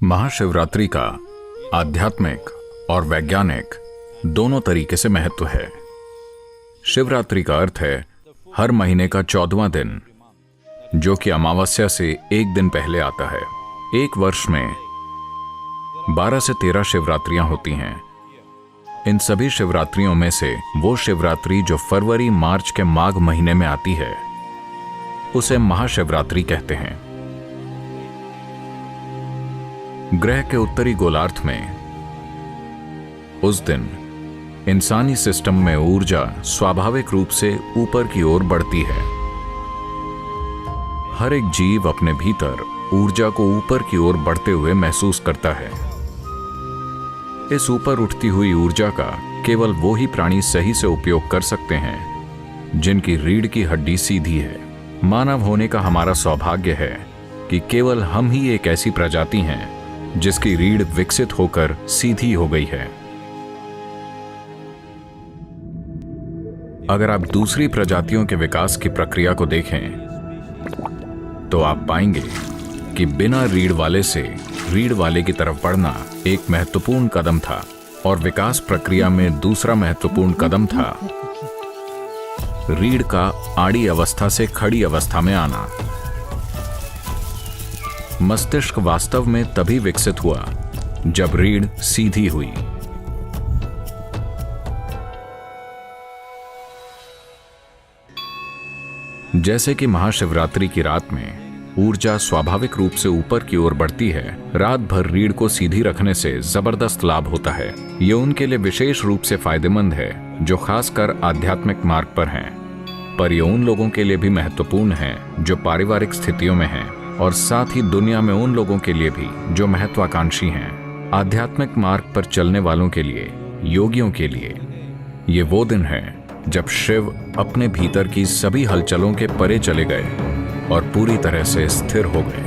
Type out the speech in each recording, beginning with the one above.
महाशिवरात्रि का आध्यात्मिक और वैज्ञानिक दोनों तरीके से महत्व है। शिवरात्रि का अर्थ है हर महीने का 14वां दिन, जो कि अमावस्या से एक दिन पहले आता है। एक वर्ष में 12 से 13 शिवरात्रियां होती हैं। इन सभी शिवरात्रियों में से वो शिवरात्रि जो फरवरी मार्च के माघ महीने में आती है, उसे महाशिवरात्रि कहते हैं। ग्रह के उत्तरी गोलार्ध में उस दिन इंसानी सिस्टम में ऊर्जा स्वाभाविक रूप से ऊपर की ओर बढ़ती है। हर एक जीव अपने भीतर ऊर्जा को ऊपर की ओर बढ़ते हुए महसूस करता है। इस ऊपर उठती हुई ऊर्जा का केवल वो ही प्राणी सही से उपयोग कर सकते हैं जिनकी रीढ़ की हड्डी सीधी है। मानव होने का हमारा सौभाग्य है कि केवल हम ही एक ऐसी प्रजाति हैं जिसकी रीढ़ विकसित होकर सीधी हो गई है। अगर आप दूसरी प्रजातियों के विकास की प्रक्रिया को देखें तो आप पाएंगे कि बिना रीढ़ वाले से रीढ़ वाले की तरफ बढ़ना एक महत्वपूर्ण कदम था, और विकास प्रक्रिया में दूसरा महत्वपूर्ण कदम था रीढ़ का आड़ी अवस्था से खड़ी अवस्था में आना। मस्तिष्क वास्तव में तभी विकसित हुआ जब रीढ़ सीधी हुई। जैसे कि महाशिवरात्रि की रात में ऊर्जा स्वाभाविक रूप से ऊपर की ओर बढ़ती है, रात भर रीढ़ को सीधी रखने से जबरदस्त लाभ होता है। ये उनके लिए विशेष रूप से फायदेमंद है जो खासकर आध्यात्मिक मार्ग पर हैं, पर ये उन लोगों के लिए भी महत्वपूर्ण है जो पारिवारिक स्थितियों में हैं, और साथ ही दुनिया में उन लोगों के लिए भी जो महत्वाकांक्षी हैं। आध्यात्मिक मार्ग पर चलने वालों के लिए, योगियों के लिए ये वो दिन है जब शिव अपने भीतर की सभी हलचलों के परे चले गए और पूरी तरह से स्थिर हो गए।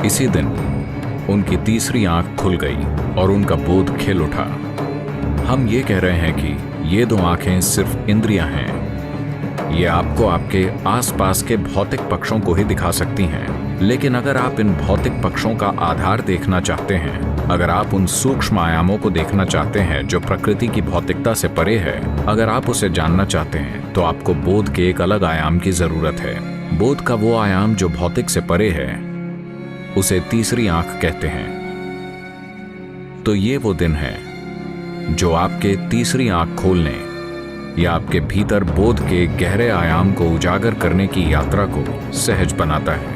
इसी दिन उनकी तीसरी आंख खुल गई और उनका बोध खिल उठा। हम ये कह रहे हैं कि ये दो आंखें सिर्फ इंद्रियां हैं। ये आपको आपके आसपास के भौतिक पक्षों को ही दिखा सकती हैं, लेकिन अगर आप इन भौतिक पक्षों का आधार देखना चाहते हैं, अगर आप उन सूक्ष्म आयामों को देखना चाहते हैं जो प्रकृति की भौतिकता से परे है, अगर आप उसे जानना चाहते हैं, तो आपको बोध के एक अलग आयाम की जरूरत है। बोध का वो आयाम जो भौतिक से परे है, उसे तीसरी आंख कहते हैं। तो ये वो दिन है जो आपके तीसरी आंख खोलने या आपके भीतर बोध के गहरे आयाम को उजागर करने की यात्रा को सहज बनाता है।